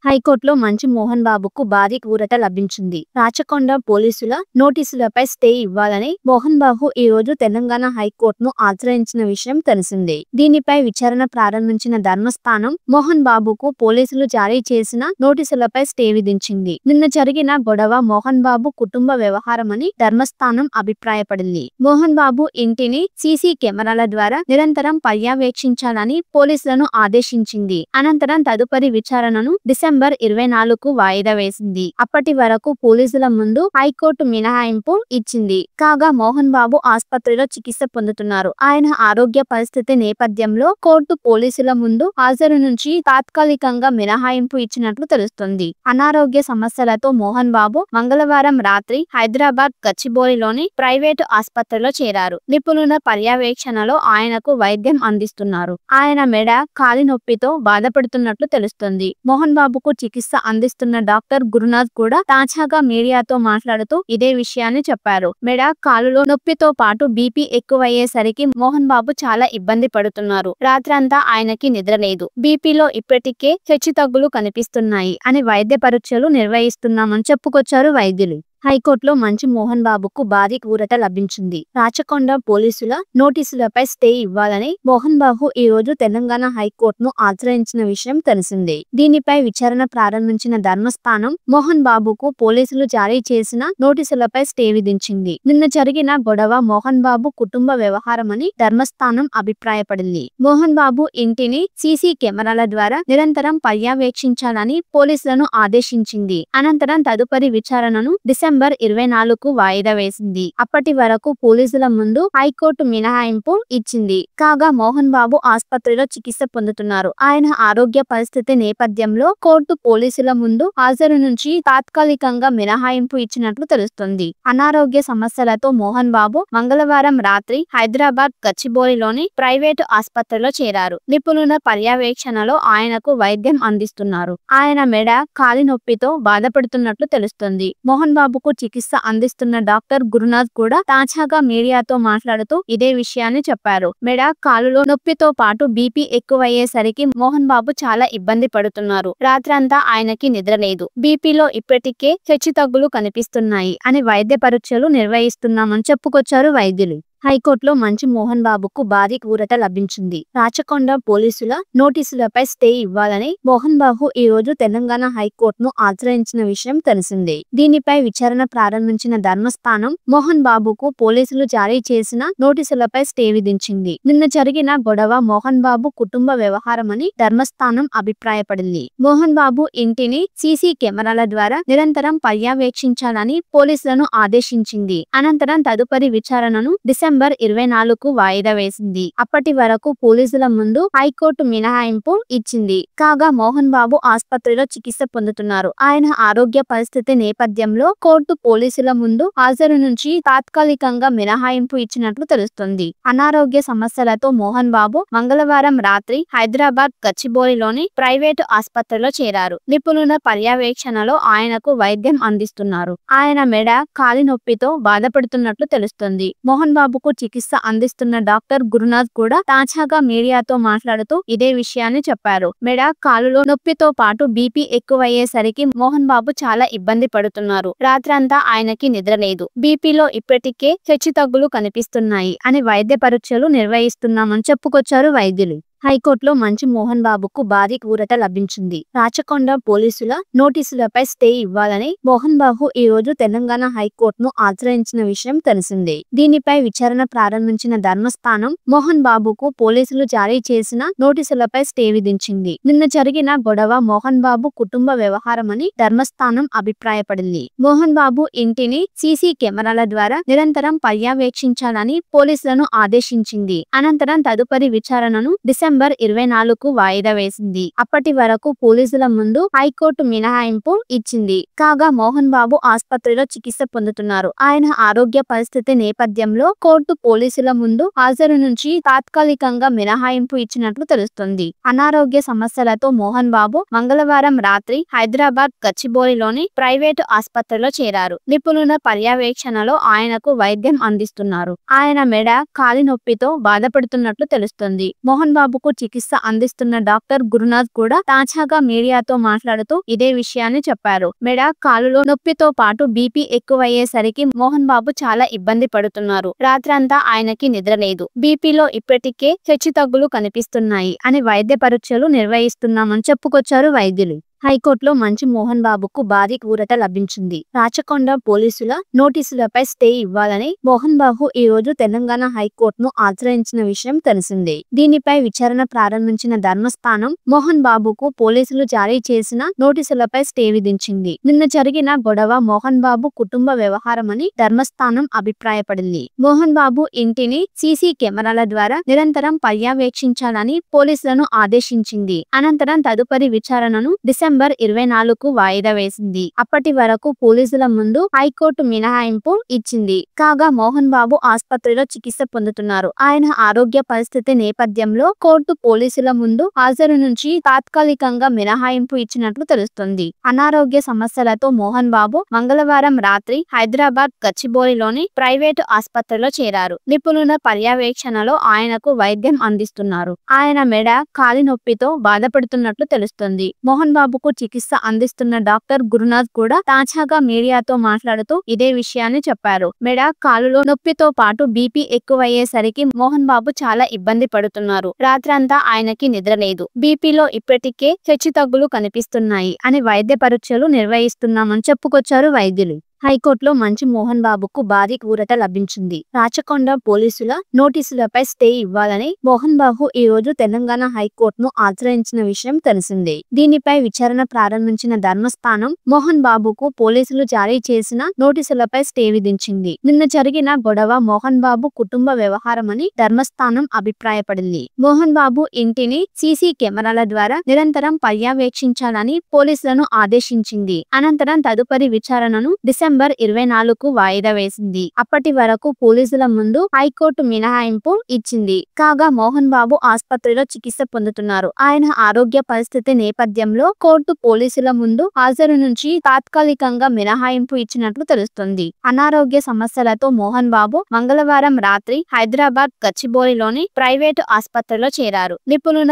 హైకోర్టులో మంచు మోహన్ బాబుకు భారీ ఊరట లభించింది. రాచకొండ పోలీసుల నోటీసులపై స్టే ఇవ్వాలని మోహన్ బాబు ఈ రోజు తెలంగాణ హైకోర్టును ఆశ్రయించిన విషయం తెలిసిందే. దీనిపై విచారణ ప్రారంభించిన ధర్మస్థానం మోహన్ బాబుకు పోలీసులు జారీ చేసిన నోటీసులపై స్టే విధించింది. నిన్న జరిగిన గొడవ మోహన్ బాబు కుటుంబ వ్యవహారమని ధర్మస్థానం అభిప్రాయపడింది. మోహన్ బాబు ఇంటిని సీసీ కెమెరాల ద్వారా నిరంతరం పర్యవేక్షించాలని పోలీసులను ఆదేశించింది. అనంతరం తదుపరి విచారణను డిసెంబర్ 24కు వాయిదా వేసింది. అప్పటి వరకు పోలీసుల ముందు హైకోర్టు మినహాయింపు ఇచ్చింది. కాగా మోహన్ బాబు ఆసుపత్రిలో చికిత్స పొందుతున్నారు. ఆయన ఆరోగ్య పరిస్థితి నేపథ్యంలో కోర్టు పోలీసుల ముందు హాజరు నుంచి తాత్కాలికంగా మినహాయింపు ఇచ్చినట్లు తెలుస్తుంది. అనారోగ్య సమస్యలతో మోహన్ బాబు మంగళవారం రాత్రి హైదరాబాద్ గచ్చిబౌలిలోని ప్రైవేటు ఆసుపత్రిలో చేరారు. నిపుణుల పర్యవేక్షణలో ఆయనకు వైద్యం అందిస్తున్నారు. ఆయన మెడ, కాలి నొప్పితో బాధపడుతున్నట్లు తెలుస్తుంది. మోహన్ బాబుకు చికిత్స అందిస్తున్న డాక్టర్ గురునాథ్ కూడా తాజాగా మీడియాతో మాట్లాడుతూ ఇదే విషయాన్ని చెప్పారు. మెడ, కాలులో నొప్పితో పాటు బీపీ ఎక్కువయ్యేసరికి మోహన్ బాబు చాలా ఇబ్బంది పడుతున్నారు. రాత్రంతా ఆయనకి నిద్ర లేదు. బీపీలో ఇప్పటికే హెచ్చుతగ్గులు కనిపిస్తున్నాయి అని వైద్య పరీక్షలు నిర్వహిస్తున్నామని చెప్పుకొచ్చారు వైద్యులు. హైకోర్టులో మంచు మోహన్ బాబుకు భారీ ఊరట లభించింది. రాచకొండ పోలీసుల నోటీసులపై స్టే ఇవ్వాలని మోహన్ బాబు ఈ రోజు తెలంగాణ హైకోర్టును ఆశ్రయించిన విషయం తెలిసిందే. దీనిపై విచారణ ప్రారంభించిన ధర్మస్థానం మోహన్ బాబుకు పోలీసులు జారీ చేసిన నోటీసులపై స్టే విధించింది. నిన్న జరిగిన గొడవ మోహన్ బాబు కుటుంబ వ్యవహారమని ధర్మస్థానం అభిప్రాయపడింది. మోహన్ బాబు ఇంటిని సీసీ కెమెరాల ద్వారా నిరంతరం పర్యవేక్షించాలని పోలీసులను ఆదేశించింది. అనంతరం తదుపరి విచారణను డిసెంబర్ 24కు వాయిదా వేసింది. అప్పటి వరకు పోలీసుల ముందు హైకోర్టు మినహాయింపు ఇచ్చింది. కాగా మోహన్ బాబు ఆసుపత్రిలో చికిత్స పొందుతున్నారు. ఆయన ఆరోగ్య పరిస్థితి నేపథ్యంలో కోర్టు పోలీసుల ముందు హాజరు నుంచి తాత్కాలికంగా మినహాయింపు ఇచ్చినట్లు తెలుస్తుంది. అనారోగ్య సమస్యలతో మోహన్ బాబు మంగళవారం రాత్రి హైదరాబాద్ గచ్చిబౌలిలోని ప్రైవేటు ఆసుపత్రిలో చేరారు. నిపుణుల పర్యవేక్షణలో ఆయనకు వైద్యం అందిస్తున్నారు. ఆయన మెడ, కాలి నొప్పితో బాధపడుతున్నట్లు తెలుస్తుంది. మోహన్ బాబుకు చికిత్స అందిస్తున్న డాక్టర్ గురునాథ్ కూడా తాజాగా మీడియాతో మాట్లాడుతూ ఇదే విషయాన్ని చెప్పారు. మెడ, కాలులో నొప్పితో పాటు బీపీ ఎక్కువయ్యేసరికి మోహన్ బాబు చాలా ఇబ్బంది పడుతున్నారు. రాత్రంతా ఆయనకి నిద్ర లేదు. బీపీలో ఇప్పటికే హెచ్చుతగ్గులు కనిపిస్తున్నాయి అని వైద్య పరీక్షలు నిర్వహిస్తున్నామని చెప్పుకొచ్చారు వైద్యులు. హైకోర్టులో మంచు మోహన్ బాబుకు భారీ ఊరట లభించింది. రాచకొండ పోలీసుల నోటీసులపై స్టే ఇవ్వాలని మోహన్ బాబు ఈ రోజు తెలంగాణ హైకోర్టును ఆశ్రయించిన విషయం తెలిసిందే. దీనిపై విచారణ ప్రారంభించిన ధర్మస్థానం మోహన్ బాబుకు పోలీసులు జారీ చేసిన నోటీసులపై స్టే విధించింది. నిన్న జరిగిన గొడవ మోహన్ బాబు కుటుంబ వ్యవహారమని ధర్మస్థానం అభిప్రాయపడింది. మోహన్ బాబు ఇంటిని సీసీ కెమెరాల ద్వారా నిరంతరం పర్యవేక్షించాలని పోలీసులను ఆదేశించింది. అనంతరం తదుపరి విచారణను డిసెంబర్ 24కు వాయిదా వేసింది. అప్పటి వరకు పోలీసుల ముందు హైకోర్టు మినహాయింపు ఇచ్చింది. కాగా మోహన్ బాబు ఆసుపత్రిలో చికిత్స పొందుతున్నారు. ఆయన ఆరోగ్య పరిస్థితి నేపథ్యంలో కోర్టు పోలీసుల ముందు హాజరు నుంచి తాత్కాలికంగా మినహాయింపు ఇచ్చినట్లు తెలుస్తుంది. అనారోగ్య సమస్యలతో మోహన్ బాబు మంగళవారం రాత్రి హైదరాబాద్ గచ్చిబౌలిలోని ప్రైవేటు ఆసుపత్రిలో చేరారు. నిపుణుల పర్యవేక్షణలో ఆయనకు వైద్యం అందిస్తున్నారు. ఆయన మెడ, కాలి నొప్పితో బాధపడుతున్నట్లు తెలుస్తుంది. మోహన్ బాబుకు చికిత్స అందిస్తున్న డాక్టర్ గురునాథ్ కూడా తాజాగా మీడియాతో మాట్లాడుతూ ఇదే విషయాన్ని చెప్పారు. మెడ, కాలులో నొప్పితో పాటు బీపీ ఎక్కువయ్యేసరికి మోహన్ బాబు చాలా ఇబ్బంది పడుతున్నారు. రాత్రంతా ఆయనకి నిద్ర లేదు. బీపీలో ఇప్పటికే హెచ్చుతగ్గులు కనిపిస్తున్నాయి అని వైద్య పరీక్షలు నిర్వహిస్తున్నామని చెప్పుకొచ్చారు వైద్యులు. హైకోర్టులో మంచు మోహన్ బాబుకు భారీ ఊరట లభించింది. రాచకొండ పోలీసుల నోటీసులపై స్టే ఇవ్వాలని మోహన్ బాబు ఈ రోజు తెలంగాణ హైకోర్టును ఆశ్రయించిన విషయం తెలిసిందే. దీనిపై విచారణ ప్రారంభించిన ధర్మస్థానం మోహన్ బాబుకు పోలీసులు జారీ చేసిన నోటీసులపై స్టే విధించింది. నిన్న జరిగిన గొడవ మోహన్ బాబు కుటుంబ వ్యవహారమని ధర్మస్థానం అభిప్రాయపడింది. మోహన్ బాబు ఇంటిని సీసీ కెమెరాల ద్వారా నిరంతరం పర్యవేక్షించాలని పోలీసులను ఆదేశించింది. అనంతరం తదుపరి విచారణను డిసెంబర్ 24కు వాయిదా వేసింది. అప్పటి వరకు పోలీసుల ముందు హైకోర్టు మినహాయింపు ఇచ్చింది. కాగా మోహన్ బాబు ఆసుపత్రిలో చికిత్స పొందుతున్నారు. ఆయన ఆరోగ్య పరిస్థితి నేపథ్యంలో కోర్టు పోలీసుల ముందు హాజరు నుంచి తాత్కాలికంగా మినహాయింపు ఇచ్చినట్లు తెలుస్తుంది. అనారోగ్య సమస్యలతో మోహన్ బాబు మంగళవారం రాత్రి హైదరాబాద్ గచ్చిబౌలిలోని ప్రైవేటు ఆసుపత్రిలో చేరారు. నిపుణుల పర్యవేక్షణలో ఆయనకు వైద్యం అందిస్తున్నారు. ఆయన మెడ, కాలి నొప్పితో బాధపడుతున్నట్లు తెలుస్తుంది. మోహన్ బాబు బాబుకు చికిత్స అందిస్తున్న డాక్టర్ గురునాథ్ కూడా తాజాగా మీడియాతో మాట్లాడుతూ ఇదే విషయాన్ని చెప్పారు. మెడ, కాలులో నొప్పితో పాటు బీపీ ఎక్కువయ్యేసరికి మోహన్ బాబు చాలా ఇబ్బంది పడుతున్నారు. రాత్రంతా ఆయనకి నిద్ర లేదు. బీపీలో ఇప్పటికే హెచ్చుతగ్గులు కనిపిస్తున్నాయి అని వైద్య పరీక్షలు నిర్వహిస్తున్నామని చెప్పుకొచ్చారు వైద్యులు. హైకోర్టులో మంచు మోహన్ బాబుకు భారీ ఊరట లభించింది. రాచకొండ పోలీసుల నోటీసులపై స్టే ఇవ్వాలని మోహన్ బాబు ఈ రోజు తెలంగాణ హైకోర్టును ఆశ్రయించిన విషయం తెలిసిందే. దీనిపై విచారణ ప్రారంభించిన ధర్మస్థానం మోహన్ బాబుకు పోలీసులు జారీ చేసిన నోటీసులపై స్టే విధించింది. నిన్న జరిగిన గొడవ మోహన్ బాబు కుటుంబ వ్యవహారమని ధర్మస్థానం అభిప్రాయపడింది. మోహన్ బాబు ఇంటిని సీసీ కెమెరాల ద్వారా నిరంతరం పర్యవేక్షించాలని పోలీసులను ఆదేశించింది. అనంతరం తదుపరి విచారణను డిసెంబర్ 24కు వాయిదా వేసింది. అప్పటి వరకు పోలీసుల ముందు హైకోర్టు మినహాయింపు ఇచ్చింది. కాగా మోహన్ బాబు ఆసుపత్రిలో చికిత్స పొందుతున్నారు. ఆయన ఆరోగ్య పరిస్థితి నేపథ్యంలో కోర్టు పోలీసుల ముందు హాజరు నుంచి తాత్కాలికంగా మినహాయింపు ఇచ్చినట్లు తెలుస్తుంది. అనారోగ్య సమస్యలతో మోహన్ బాబు మంగళవారం రాత్రి హైదరాబాద్ గచ్చిబౌలిలోని ప్రైవేటు ఆసుపత్రిలో చేరారు. నిపుణుల పర్యవేక్షణలో ఆయనకు వైద్యం అందిస్తున్నారు. ఆయన మెడ, కాలి నొప్పితో బాధపడుతున్నట్లు తెలుస్తుంది. మోహన్ బాబుకు చికిత్స అందిస్తున్న డాక్టర్ గురునాథ్ కూడా తాజాగా మీడియాతో మాట్లాడుతూ ఇదే విషయాన్ని చెప్పారు. మెడ, కాలులో నొప్పితో పాటు బీపీ ఎక్కువయ్యేసరికి మోహన్ బాబు చాలా ఇబ్బంది పడుతున్నారు. రాత్రంతా ఆయనకి నిద్ర లేదు. బీపీలో ఇప్పటికే హెచ్చుతగ్గులు కనిపిస్తున్నాయి అని వైద్య పరీక్షలు నిర్వహిస్తున్నామని చెప్పుకొచ్చారు వైద్యులు. హైకోర్టులో మంచు మోహన్ బాబుకు భారీ ఊరట లభించింది. రాచకొండ పోలీసుల నోటీసులపై స్టే ఇవ్వాలని మోహన్ బాబు ఈ రోజు తెలంగాణ హైకోర్టును ఆశ్రయించిన విషయం తెలిసిందే. దీనిపై విచారణ ప్రారంభించిన ధర్మస్థానం మోహన్ బాబుకు పోలీసులు జారీ చేసిన నోటీసులపై స్టే విధించింది. నిన్న జరిగిన గొడవ మోహన్ బాబు కుటుంబ వ్యవహారమని ధర్మస్థానం అభిప్రాయపడింది. మోహన్ బాబు ఇంటిని సీసీ కెమెరాల ద్వారా నిరంతరం పర్యవేక్షించాలని పోలీసులను ఆదేశించింది. అనంతరం తదుపరి విచారణను డిసెంబర్ 24కు వాయిదా వేసింది. అప్పటి వరకు పోలీసుల ముందు హైకోర్టు మినహాయింపు ఇచ్చింది. కాగా మోహన్ బాబు ఆసుపత్రిలో చికిత్స పొందుతున్నారు. ఆయన ఆరోగ్య పరిస్థితి నేపథ్యంలో కోర్టు పోలీసుల ముందు హాజరు నుంచి తాత్కాలికంగా మినహాయింపు ఇచ్చినట్లు తెలుస్తుంది. అనారోగ్య సమస్యలతో మోహన్ బాబు మంగళవారం రాత్రి హైదరాబాద్ గచ్చిబౌలిలోని ప్రైవేటు ఆసుపత్రిలో చేరారు. నిపుణుల